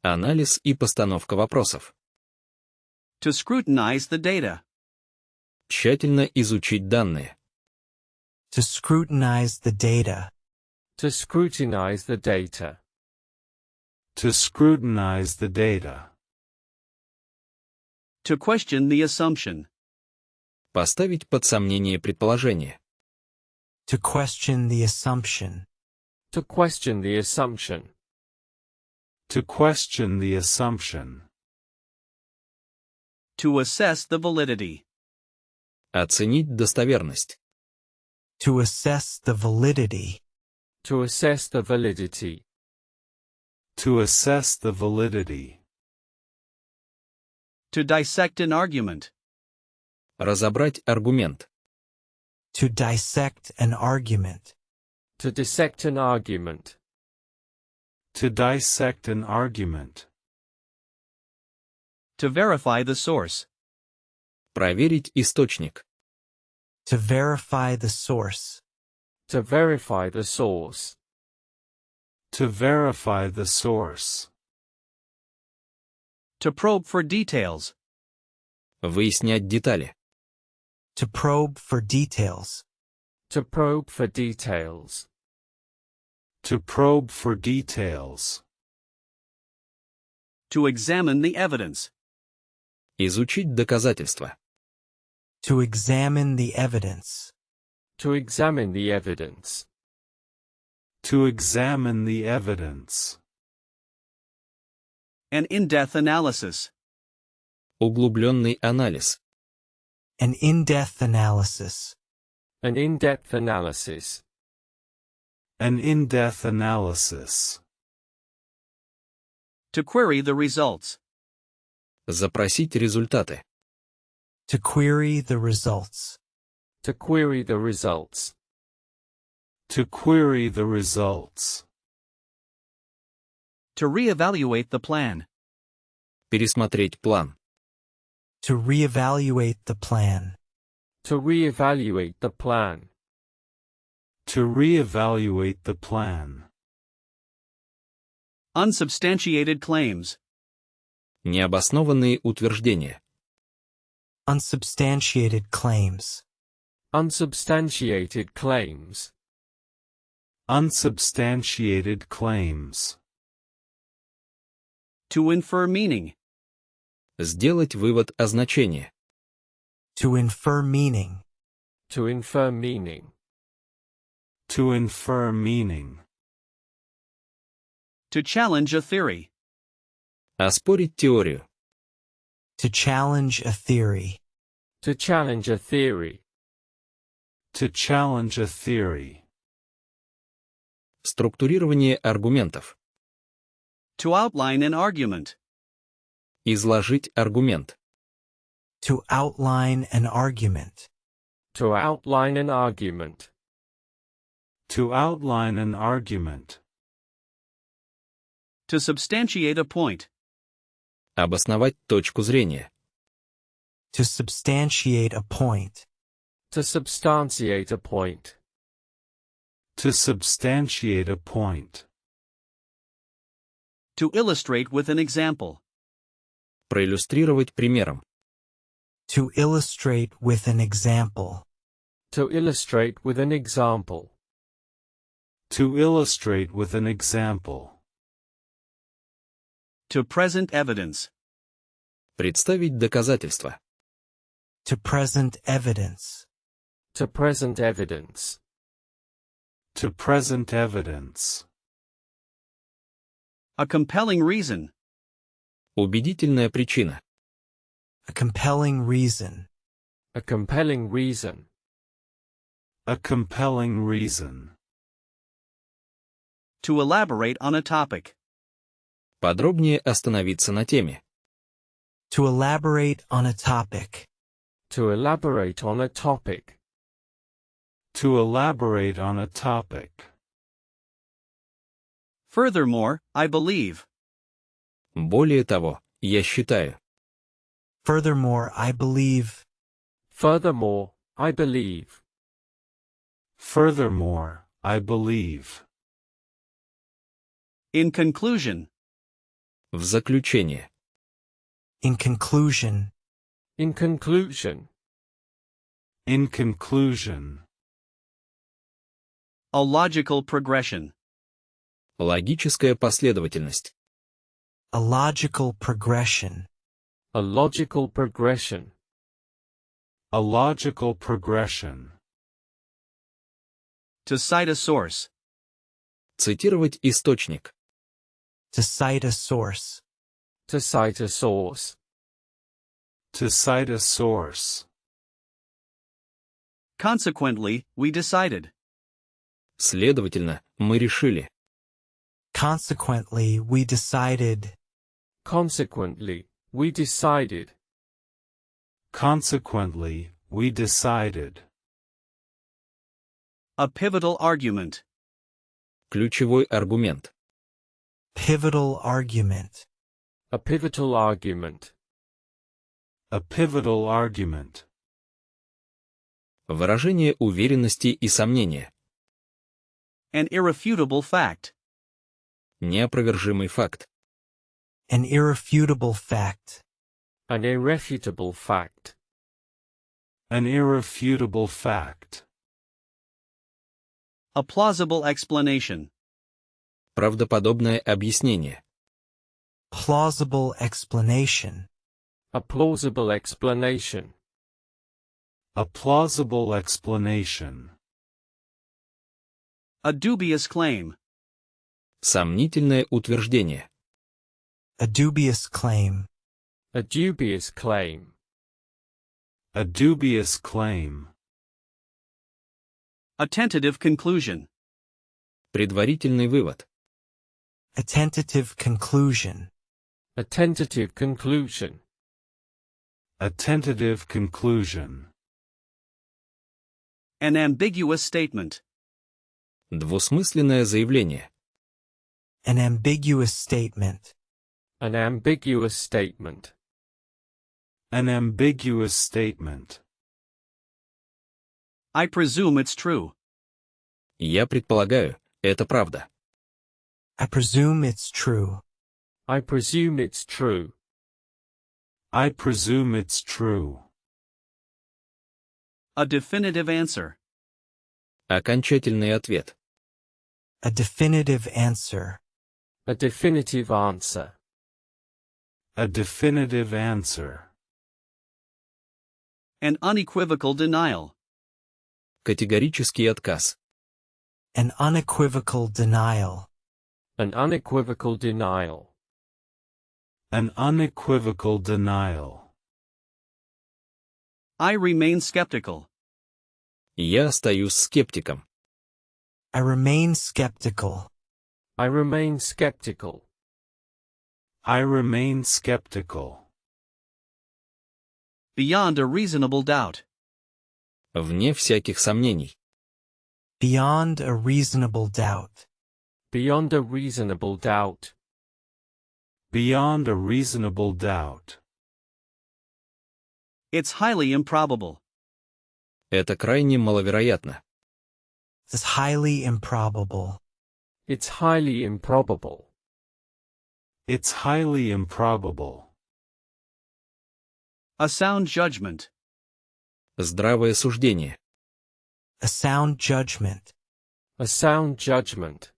Анализ и постановка вопросов. To scrutinize the data. Тщательно изучить данные. To scrutinize the data. To scrutinize the data. To scrutinize the data. To question the assumption. Поставить под сомнение предположение. To question the assumption. To question the assumption. To question the assumption. To assess the validity. Оценить достоверность. To assess the validity. To assess the validity. To assess the validity. To dissect an argument. Разобрать аргумент. To dissect an argument. To dissect an argument. To dissect an argument. To verify the source. Проверить источник. To verify the source. To verify the source. To verify the source. To probe for details. Выяснять детали. To probe for details. To probe for details. To probe for details. To examine the evidence. Изучить доказательства. To examine the evidence. To examine the evidence. To examine the evidence. An in-depth analysis. Углубленный анализ. An in-depth analysis. An in-depth analysis. An in-depth analysis. To query the results. Запросить результаты. To query the results. To query the results. To query the results. To reevaluate the plan. Пересмотреть план. To reevaluate the plan. To reevaluate the plan. To reevaluate the plan. Unsubstantiated claims. Необоснованные утверждения. Unsubstantiated claims. Unsubstantiated claims. Unsubstantiated claims. To infer meaning. Сделать вывод о значении. To infer meaning. To infer meaning. To infer meaning. To challenge a theory. Оспорить теорию. To challenge a theory. To challenge a theory. To challenge a theory. Структурирование аргументов. To outline an argument. Изложить аргумент. To outline an argument. To outline an argument. To outline an argument. To substantiate a point. Обосновать точку зрения. To substantiate a point. To substantiate a point. To substantiate a point. To illustrate with an example. Проиллюстрировать примером. To illustrate with an example. To illustrate with an example. To illustrate with an example. To present evidence. Представить доказательства. To present evidence. To present evidence. To present evidence. A compelling reason. Убедительная причина. A compelling reason. A compelling reason. A compelling reason. To elaborate on a topic. Подробнее остановиться на теме. To elaborate on a topic. To elaborate on a topic. To elaborate on a topic. Furthermore, I believe. Более того, я считаю. Furthermore, I believe. Furthermore, I believe. Furthermore, I believe. In conclusion. В заключение. In conclusion. In conclusion. In conclusion. A logical progression. Логическая последовательность. A logical progression. A logical progression. A logical progression. To cite a source. Цитировать источник. To cite a source. To cite a source. To cite a source. Consequently, we decided. Следовательно, мы решили. Consequently, we decided. Consequently, we decided. Consequently, we decided. A pivotal argument. Ключевой аргумент. Pivotal argument. A pivotal argument. A pivotal argument. Выражение уверенности и сомнения. An irrefutable fact. Неопровержимый факт. An irrefutable fact. An irrefutable fact. An irrefutable fact. A plausible explanation. Правдоподобное объяснение. Plausible explanation. A plausible explanation. A plausible explanation. A dubious claim. Сомнительное утверждение. A dubious claim. A dubious claim. A dubious claim. A tentative conclusion. Предварительный вывод. A tentative conclusion. A tentative conclusion. A tentative conclusion. An ambiguous statement. Двусмысленное заявление. An ambiguous statement. An ambiguous statement. An ambiguous statement. I presume it's true. Я предполагаю, это правда. I presume it's true. I presume it's true. I presume it's true. A definitive answer. Окончательный ответ. A definitive answer. A definitive answer. A definitive answer. An unequivocal denial. Категорический отказ. An unequivocal denial. An unequivocal denial. An unequivocal denial. I remain skeptical. Я остаюсь скептиком. I remain skeptical. I remain skeptical. I remain skeptical. Beyond a reasonable doubt. Вне всяких сомнений. Beyond a reasonable doubt. Beyond a reasonable doubt. Beyond a reasonable doubt. It's highly improbable. Это крайне маловероятно. It's highly improbable. It's highly improbable. It's highly improbable. A sound judgment. Здравое суждение. A sound judgment. A sound judgment.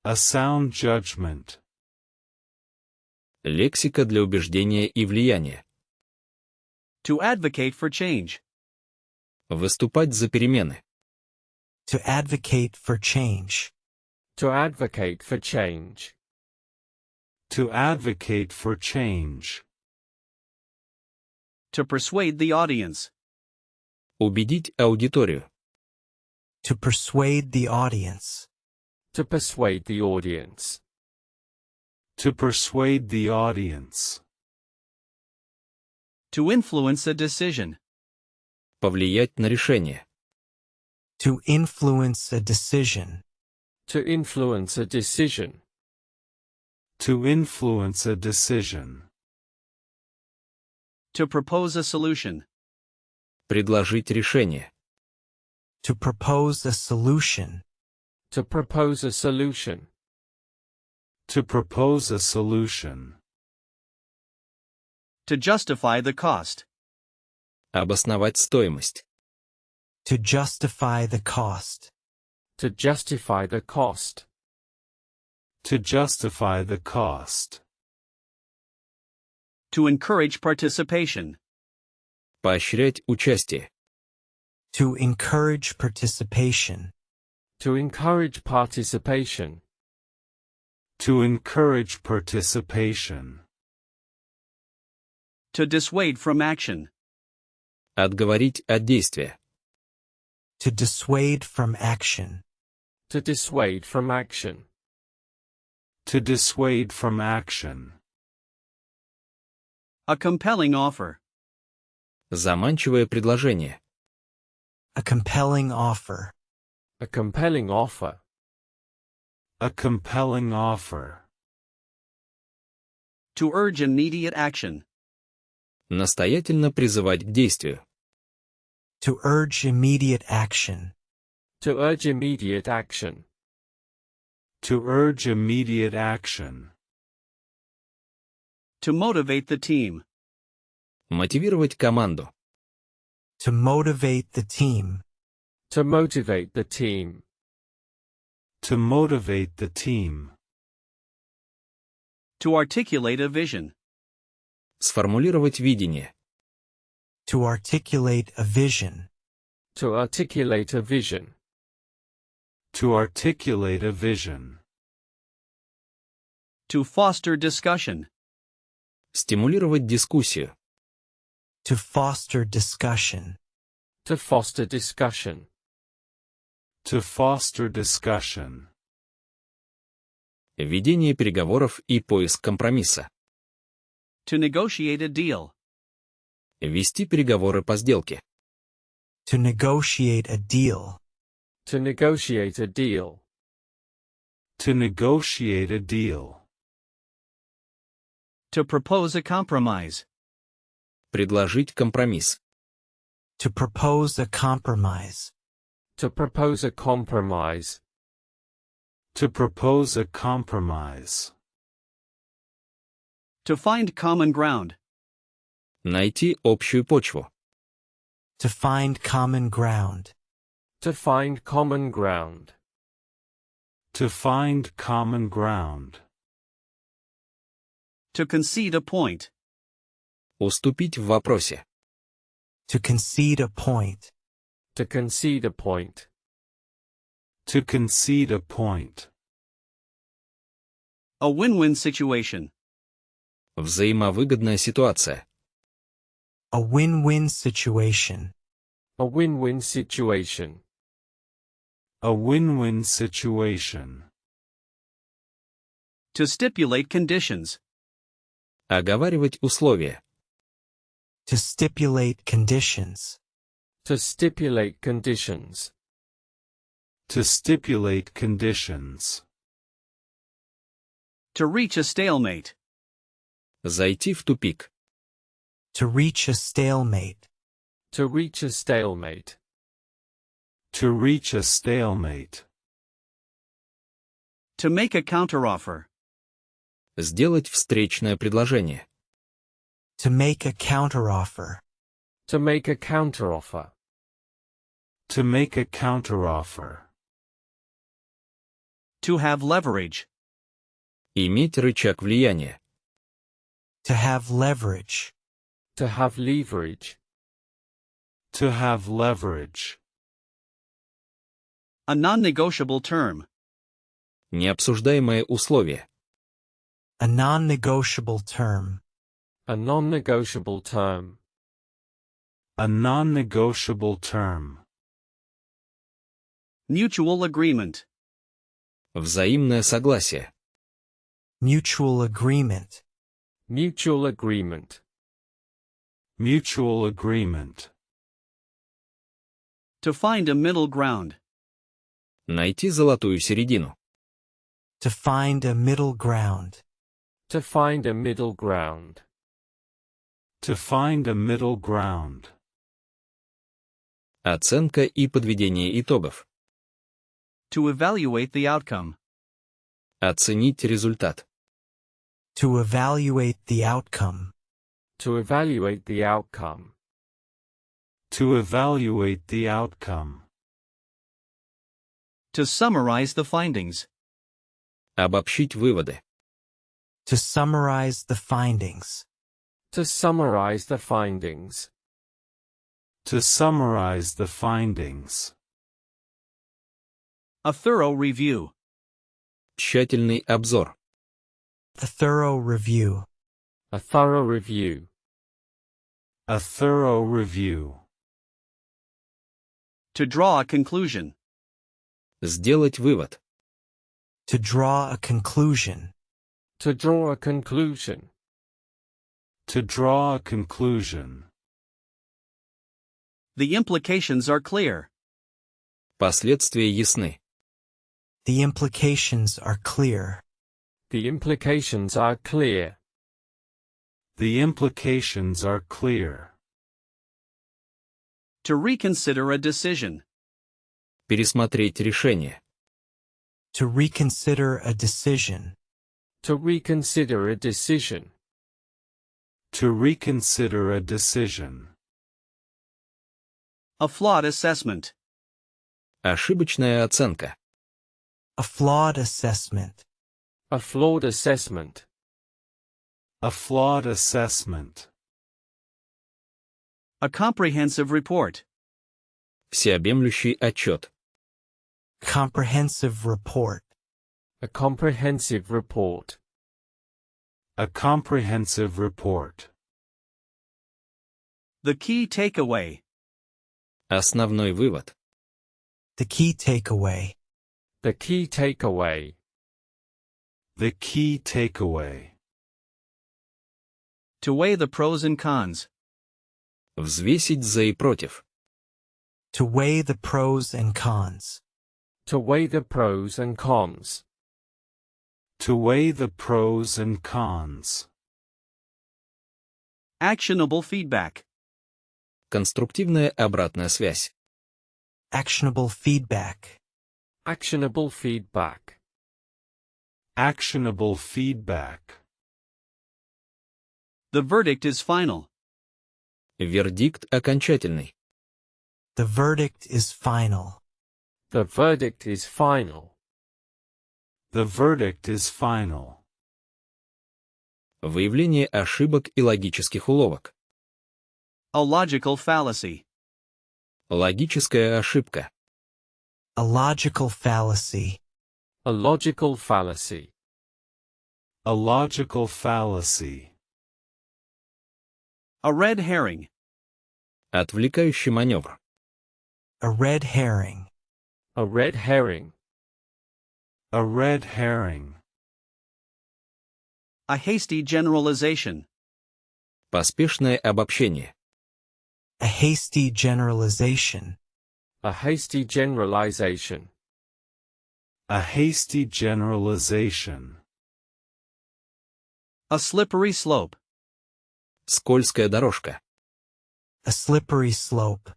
A sound judgment. Лексика для убеждения и влияния. To advocate for change. Выступать за перемены. To advocate for change. To advocate for change. To advocate for change. To persuade the audience. Убедить аудиторию. To persuade the audience. To persuade the audience. To persuade the audience. To influence a decision. Повлиять на решение. To influence a decision. To influence a decision. To influence a decision. To propose a solution. Предложить решение. To propose a solution. To propose a solution. To propose a solution. To justify the cost. Обосновать стоимость. To justify the cost. To justify the cost. To justify the cost. To encourage participation. Поощрять участие. To encourage participation. To encourage participation. To encourage participation. To dissuade from action. Отговорить от действия. To dissuade from action. To dissuade from action. To dissuade from action. A compelling offer. Заманчивое предложение. A compelling offer. A compelling offer. A compelling offer. To urge immediate action. Настоятельно призывать к действию. To urge immediate action. To urge immediate action. To urge immediate action. To motivate the team. Мотивировать команду. To motivate the team. To motivate the team. To motivate the team. To articulate a vision. Сформулировать видение. To articulate a vision. To articulate a vision. To articulate a vision. To foster discussion. Стимулировать дискуссию. To foster discussion. To foster discussion. To foster discussion. Ведение переговоров и поиск компромисса. To negotiate a deal. Вести переговоры по сделке. To negotiate a deal. To negotiate a deal. To negotiate a deal. To propose a compromise. Предложить компромисс. To propose a compromise. To propose a compromise. To propose a compromise. To find common ground. Найти общую почву. To find common ground. To find common ground. To find common ground. To concede a point. Уступить в вопросе. To concede a point. To concede a point. To concede a point. A win-win situation. Взаимовыгодная ситуация. A win-win situation. A win-win situation. A win-win situation. To stipulate conditions. Оговаривать условия. To stipulate conditions. To stipulate conditions. To stipulate conditions. To reach a stalemate. Зайти в тупик. To reach a stalemate. To reach a stalemate. To reach a stalemate. To make a counteroffer. Сделать встречное предложение. To make a counteroffer. To make a counteroffer. To make a counteroffer. To have leverage. Иметь рычаг влияния. To have leverage. To have leverage. To have leverage. A non-negotiable term. Необсуждаемое условие. A non-negotiable term. A non-negotiable term. A non-negotiable term. Mutual agreement. Взаимное согласие. Mutual agreement. Mutual agreement. Mutual agreement. To find a middle ground. Найти золотую середину. To find a middle ground. To find a middle ground. To find a middle ground. Оценка и подведение итогов. To evaluate the outcome. Оценить результат. To evaluate the outcome. To evaluate the outcome. To evaluate the outcome. To summarize the findings. Обобщить выводы. To summarize the findings. To summarize the findings. To summarize the findings. A thorough review. Тщательный обзор. A thorough review. A thorough review. A thorough review. To draw a conclusion. Сделать вывод. To draw a conclusion. To draw a conclusion. To draw a conclusion. The implications are clear. Последствия ясны. The implications are clear. The implications are clear. The implications are clear. To reconsider a decision. Пересмотреть решение. To reconsider a decision. To reconsider a decision. To reconsider a decision. A flawed assessment. Ошибочная оценка. A flawed assessment. A flawed assessment. A flawed assessment. A comprehensive report. Всеобъемлющий отчет. Comprehensive report. A comprehensive report. A comprehensive report. The key takeaway. Основной вывод. The key takeaway. The key takeaway. The key takeaway. To weigh the pros and cons. Взвесить за и против. To weigh the pros and cons. To weigh the pros and cons. To weigh the pros and cons. Actionable feedback. Конструктивная обратная связь. Actionable feedback. Actionable feedback. Actionable feedback. The verdict is final. Вердикт окончательный. The verdict is final. The verdict is final. The verdict is final. Выявление ошибок и логических уловок. A logical fallacy. Логическая ошибка. A logical fallacy. A logical fallacy. A logical fallacy. A red herring. Отвлекающий маневр. A red herring. A red herring. A red herring. A hasty generalization. Поспешное обобщение. A hasty generalization. A hasty generalization. A hasty generalization. A slippery slope. Скользкая дорожка. A slippery slope.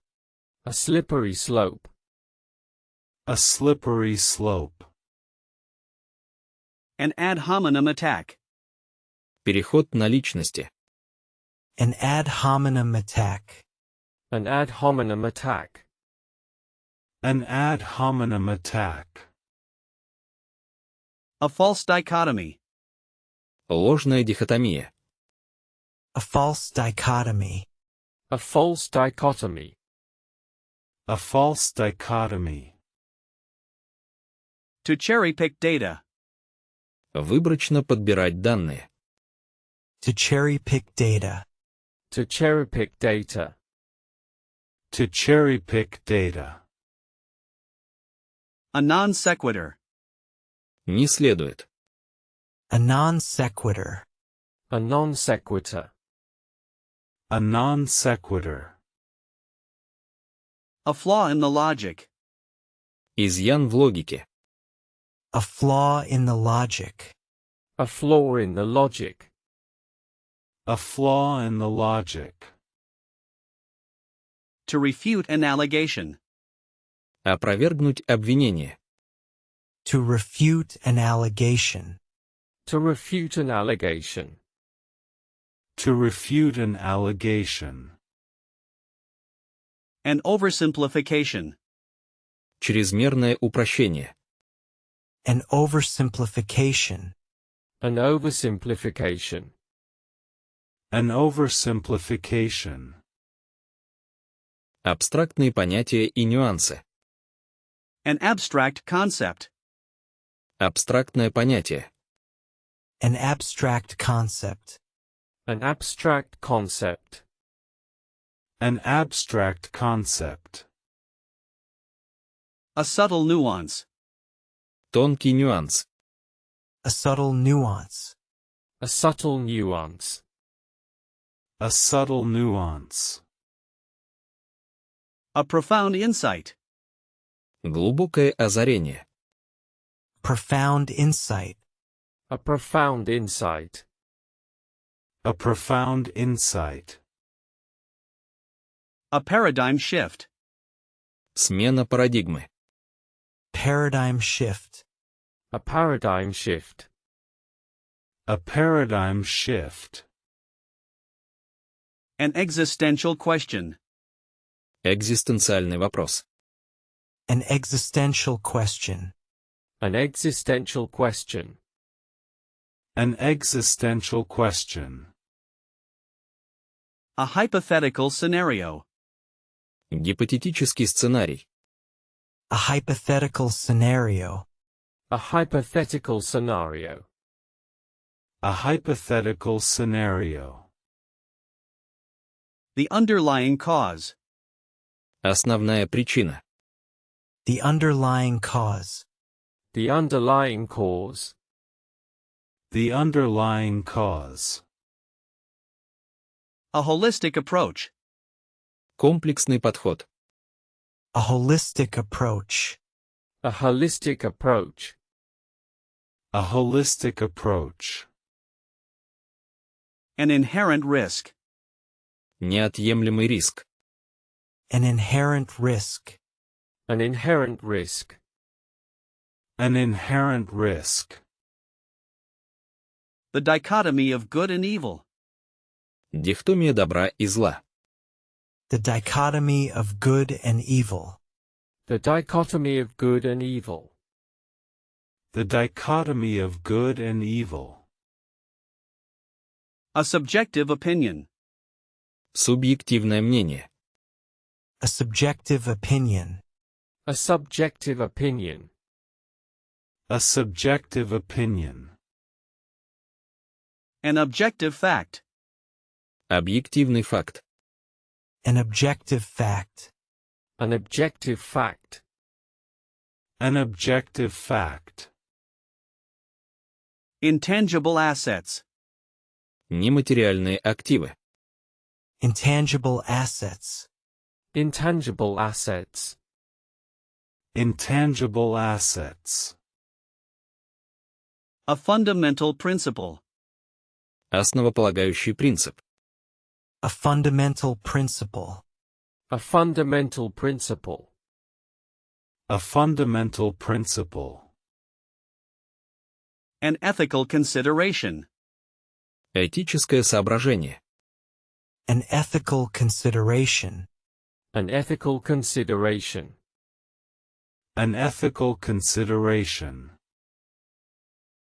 A slippery slope. A slippery slope. An ad hominem attack. Переход на личности. An ad hominem attack. An ad hominem attack. An ad hominem attack. A false dichotomy. Ложная дихотомия. A false dichotomy. A false dichotomy. A false dichotomy. To cherry-pick data. Выборочно подбирать данные. To cherry-pick data. To cherry-pick data. To cherry-pick data. A non sequitur. Не следует. A non sequitur. A non sequitur. A non sequitur. A flaw in the logic. Изъян в логике. A flaw in the logic. A flaw in the logic. A flaw in the logic. To refute an allegation. Опровергнуть обвинение. To refute an allegation. To refute an allegation. To refute an allegation. An oversimplification. Чрезмерное упрощение. An oversimplification. An oversimplification. An oversimplification. Абстрактные понятия и нюансы. An abstract concept. Абстрактное понятие. An abstract concept. An abstract concept. An abstract concept. A subtle nuance. Тонкий нюанс. A subtle nuance. A subtle nuance. A subtle nuance. A profound insight. Глубокое озарение. Profound insight. A profound insight. A profound insight. A paradigm shift. Смена парадигмы. Paradigm shift. A paradigm shift. A paradigm shift. An existential question. Экзистенциальный вопрос. An existential question. An existential question. An existential question. A hypothetical scenario. Гипотетический сценарий. A hypothetical scenario. A hypothetical scenario. A hypothetical scenario. The underlying cause. Основная причина. The underlying cause. The underlying cause. The underlying cause. A holistic approach. Комплексный подход. A holistic approach. A holistic approach. A holistic approach. An inherent risk. Неотъемлемый риск. An inherent risk. An inherent risk. An inherent risk. The dichotomy of good and evil. Дихтомия добра и зла. The dichotomy of good and evil. The dichotomy of good and evil. The dichotomy of good and evil. A subjective opinion. Субъективное мнение. A subjective opinion. A subjective opinion. A subjective opinion. An objective fact. Объективный факт. An objective fact. An objective fact. An objective fact. Intangible assets. Нематериальные активы. Intangible assets. Intangible assets. Intangible assets. A fundamental principle. Основополагающий принцип. A fundamental principle. A fundamental principle. A fundamental principle. An ethical consideration. Этическое соображение. An ethical consideration. An ethical consideration. An ethical consideration.